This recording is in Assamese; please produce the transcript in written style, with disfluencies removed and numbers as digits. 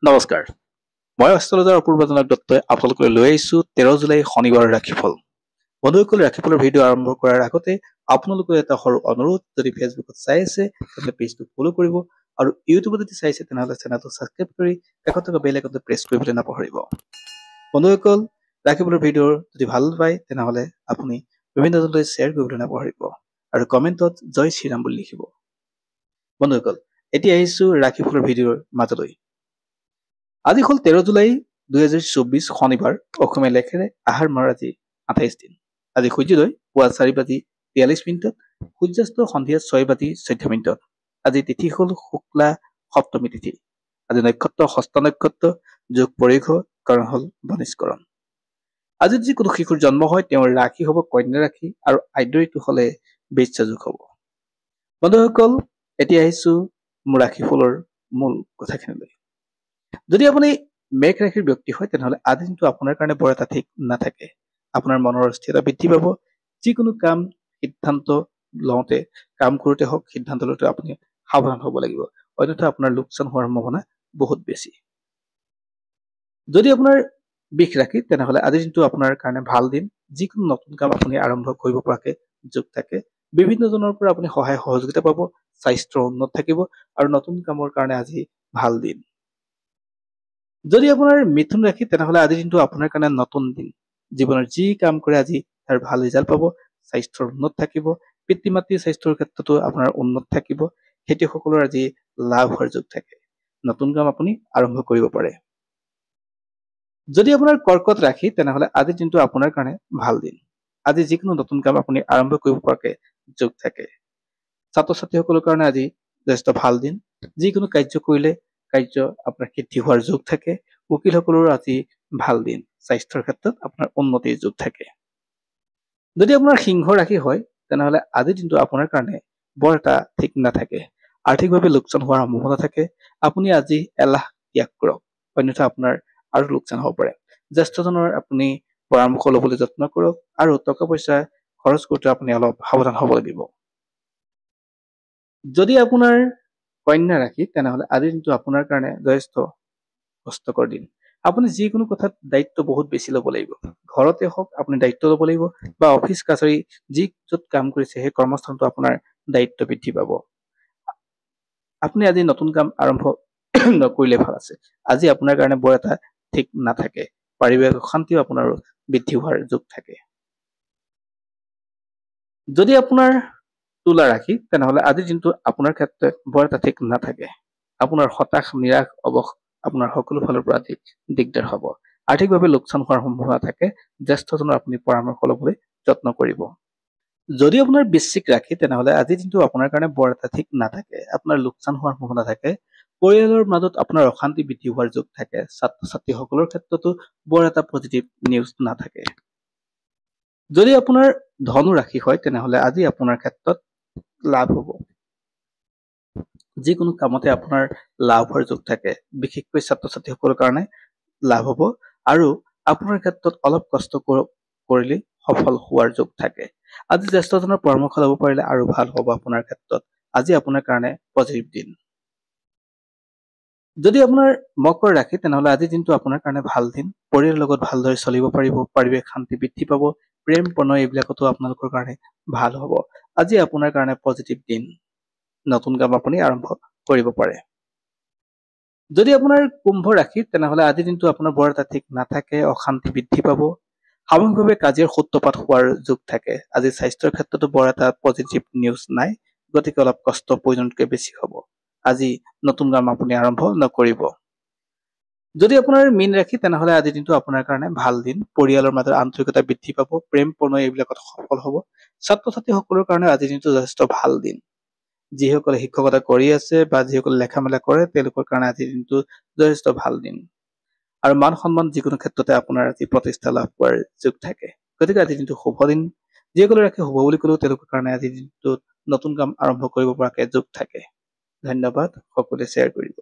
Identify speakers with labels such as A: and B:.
A: নমস্কাৰ, মই অষ্ট্ৰেলিয়াৰ অপূৰ্বজনক দত্তই আপোনালোকলৈ লৈ আহিছো 13 জুলাই শনিবাৰৰ ৰাশিফল। বন্ধুসকল, ৰাশিফলৰ ভিডিঅ' আৰম্ভ কৰাৰ আগতে আপোনালোকৰ এটা সৰু অনুৰোধ, যদি ফেচবুকত চাই আছে তেন্তে পেজটো ফলো কৰিব আৰু ইউটিউবত যদি চাইছে তেনেহ'লে চেনেলটো ছাবস্ক্ৰাইব কৰি কাষত থকা বেল আইকনটো প্ৰেছ কৰিবলৈ নাপাহৰিব। বন্ধুসকল, ৰাশিফলৰ ভিডিঅ' যদি ভাল পায় তেনেহ'লে আপুনি বিভিন্নজনলৈ শ্বেয়াৰ কৰিবলৈ নাপাহৰিব আৰু কমেণ্টত জয় শ্ৰীৰাম বুলি লিখিব। বন্ধুসকল, এতিয়া আহিছো ৰাশিফলৰ ভিডিঅ'ৰ মাজলৈ। আজি হ'ল 13 জুলাই 2024 শনিবাৰ। অসমীয়া লেখেৰে আহাৰ মাহৰ আজি 28 দিন। আজি সূৰ্যোদয় পুৱা 4:42 সূৰ্যাস্ত সন্ধিয়া 6:14 আজি তিথি হ'ল শুক্লা সপ্তমী তিথি। আজি নক্ষত্ৰ হস্ত নক্ষত্ৰ, যোগ পৰিঘ, কৰণ হ'ল বনিষ্কৰণ। আজি যিকোনো শিশুৰ জন্ম হয় তেওঁৰ ৰাশি হ'ব কন্যা ৰাশি আৰু আদ্যঋতু হ'লে বৃশ্চিক যোগ হ'ব। বন্ধুসকল, এতিয়া আহিছো মোৰ ৰাশিফলৰ মূল কথাখিনিলৈ। যদি আপুনি মেঘ ৰাশিৰ ব্যক্তি হয় তেনেহ'লে আজি দিনটো আপোনাৰ কাৰণে বৰ এটা ঠিক নাথাকে। আপোনাৰ মনৰ স্থিৰতা বৃদ্ধি পাব। যিকোনো কাম সিদ্ধান্ত লওঁতে, কাম কৰোঁতে হওক, সিদ্ধান্ত লওঁতে আপুনি সাৱধান হ'ব লাগিব, অন্যথা আপোনাৰ লোকচান হোৱাৰ সম্ভাৱনা বহুত বেছি। যদি আপোনাৰ বৃষ ৰাশি তেনেহ'লে আজি দিনটো আপোনাৰ কাৰণে ভাল দিন। যিকোনো নতুন কাম আপুনি আৰম্ভ কৰিব পৰাকে যোগ থাকে। বিভিন্নজনৰ পৰা আপুনি সহায় সহযোগিতা পাব, স্বাস্থ্যৰ উন্নত থাকিব আৰু নতুন কামৰ কাৰণে আজি ভাল দিন। যদি আপোনাৰ মিথুন ৰাশি তেনেহ'লে আজিৰ দিনটো আপোনাৰ কাৰণে নতুন দিন। জীৱনৰ যি কাম কৰে আজি তাৰ ভাল ৰিজাল্ট পাব, স্বাস্থ্যৰ উন্নত থাকিব, পিতৃ মাতৃৰ স্বাস্থ্যৰ ক্ষেত্ৰতো আপোনাৰ উন্নত থাকিব, খেতিয়কসকলৰ আজি লাভ হোৱাৰ যোগ থাকে। নতুন কাম আপুনি আৰম্ভ কৰিব পাৰে। যদি আপোনাৰ কৰ্কট ৰাশি তেনেহ'লে আজিৰ দিনটো আপোনাৰ কাৰণে ভাল দিন। আজি যিকোনো নতুন কাম আপুনি আৰম্ভ কৰিব পৰাকে যোগ থাকে। ছাত্ৰ ছাত্ৰীসকলৰ কাৰণে আজি যথেষ্ট ভাল দিন। যিকোনো কাৰ্য কৰিলে কাৰ্য আপোনাৰ সিদ্ধি হোৱাৰ যোগ থাকে। উকিলসকলৰ আজি ভাল দিন। স্বাস্থ্যৰ ক্ষেত্ৰত আপোনাৰ উন্নতিৰ যোগ থাকে। যদি আপোনাৰ সিংহ ৰাশি হয় তেনেহ'লে আজিৰ দিনটো আপোনাৰ কাৰণে বৰ এটা ঠিক নাথাকে। আৰ্থিকভাৱে লোকচান হোৱাৰ সম্ভাৱনা থাকে। আপুনি আজি এলাহ ত্যাগ কৰক, অন্যথা আপোনাৰ আৰু লোকচান হ'ব পাৰে। জ্যেষ্ঠজনৰ আপুনি পৰামৰ্শ ল'বলৈ যত্ন কৰক আৰু টকা পইচা খৰচ কৰোঁতে আপুনি অলপ সাৱধান হ'ব লাগিব। যদি আপোনাৰ কন্যা ৰাশি তেনেহ'লে আজিৰ দিনটো আপোনাৰ কাৰণে যথেষ্ট কষ্টকৰ দিন। আপুনি যিকোনো কথাত দায়িত্ব বহুত বেছি ল'ব লাগিব। ঘৰতে হওক আপুনি দায়িত্ব ল'ব লাগিব বা অফিচ কাছাৰী য'ত কাম কৰিছে সেই কৰ্মস্থানতো আপোনাৰ দায়িত্ব বৃদ্ধি পাব। আপুনি আজি নতুন কাম আৰম্ভ নকৰিলে ভাল আছে। আজি আপোনাৰ কাৰণে বৰ এটা ঠিক নাথাকে। পাৰিবাৰিক অশান্তিও আপোনাৰ বৃদ্ধি হোৱাৰ যোগ থাকে। যদি আপোনাৰ তুলা ৰাশি তেনেহ'লে আজিৰ দিনটো আপোনাৰ ক্ষেত্ৰত বৰ এটা ঠিক নাথাকে। আপোনাৰ হতাশ, নিৰাশ, অৱস আপোনাৰ সকলো ফালৰ পৰা আজি দিগদাৰ হ'ব। আৰ্থিকভাৱে লোকচান হোৱাৰ সম্ভাৱনা থাকে। জ্যেষ্ঠজনৰ আপুনি পৰামৰ্শ ল'বলৈ যত্ন কৰিব। যদি আপোনাৰ বৃশ্চিক ৰাশি তেনেহ'লে আজিৰ দিনটো আপোনাৰ কাৰণে বৰ এটা ঠিক নাথাকে। আপোনাৰ লোকচান হোৱাৰ সম্ভাৱনা থাকে। পৰিয়ালৰ মাজত আপোনাৰ অশান্তি বৃদ্ধি হোৱাৰ যোগ থাকে। ছাত্ৰ ছাত্ৰীসকলৰ ক্ষেত্ৰতো বৰ এটা পজিটিভ নিউজ নাথাকে। যদি আপোনাৰ ধনু ৰাশি হয় তেনেহ'লে আজি আপোনাৰ ক্ষেত্ৰত লাভ হ'ব। যিকোনো কামতে আপোনাৰ লাভ হোৱাৰ যোগ থাকে। বিশেষকৈ ছাত্ৰ ছাত্ৰীসকলৰ কাৰণে লাভ হ'ব আৰু আপোনাৰ ক্ষেত্ৰত অলপ কষ্ট কৰিলে সফল হোৱাৰ যোগ থাকে। আজি জ্যেষ্ঠজনৰ পৰামৰ্শ ল'ব পাৰিলে আৰু ভাল হ'ব আপোনাৰ ক্ষেত্ৰত। আজি আপোনাৰ কাৰণে পজিটিভ দিন। যদি আপোনাৰ মকৰ ৰাশি তেনেহ'লে আজিৰ দিনটো আপোনাৰ কাৰণে ভাল দিন। পৰিয়ালৰ লগত ভালদৰে চলিব পাৰিব, পাৰিবাৰিক শান্তি বৃদ্ধি পাব, প্ৰেম প্ৰণয় এইবিলাকতো আপোনালোকৰ কাৰণে ভাল হ'ব। আজি আপোনাৰ কাৰণে পজিটিভ দিন। নতুন কাম আপুনি আৰম্ভ কৰিব পাৰে। যদি আপোনাৰ কুম্ভ ৰাশি তেনেহ'লে আজিৰ দিনটো আপোনাৰ বৰ এটা ঠিক নাথাকে। অশান্তি বৃদ্ধি পাব। সামগ্ৰিকভাৱে কাজিয়াৰ সূত্ৰপাত হোৱাৰ যোগ থাকে। আজি স্বাস্থ্যৰ ক্ষেত্ৰতো বৰ এটা পজিটিভ নিউজ নাই, গতিকে অলপ কষ্ট প্ৰয়োজনতকৈ বেছি হ'ব। আজি নতুন কাম আপুনি আৰম্ভ নকৰিব। যদি আপোনাৰ মীন ৰাশি তেনেহ'লে আজিৰ দিনটো আপোনাৰ কাৰণে ভাল দিন। পৰিয়ালৰ মাজত আন্তৰিকতা বৃদ্ধি পাব, প্ৰেম প্ৰণয় এইবিলাকত সফল হ'ব। ছাত্ৰ ছাত্ৰীসকলৰ কাৰণে আজিৰ দিনটো যথেষ্ট ভাল দিন। যিসকলে শিক্ষকতা কৰি আছে বা যিসকলে লেখা মেলা কৰে তেওঁলোকৰ কাৰণে আজিৰ দিনটো যথেষ্ট ভাল দিন। আৰু মান সন্মান যিকোনো ক্ষেত্ৰতে আপোনাৰ আজি প্ৰতিষ্ঠা লাভ কৰাৰ যোগ থাকে। গতিকে আজিৰ দিনটো শুভ দিন। যিসকলে ৰাশি শুভ বুলি ক'লেও তেওঁলোকৰ কাৰণে আজিৰ দিনটোত নতুন কাম আৰম্ভ কৰিব পৰাকে যোগ থাকে। ধন্যবাদ। সকলোৱে শ্বেয়াৰ কৰিব।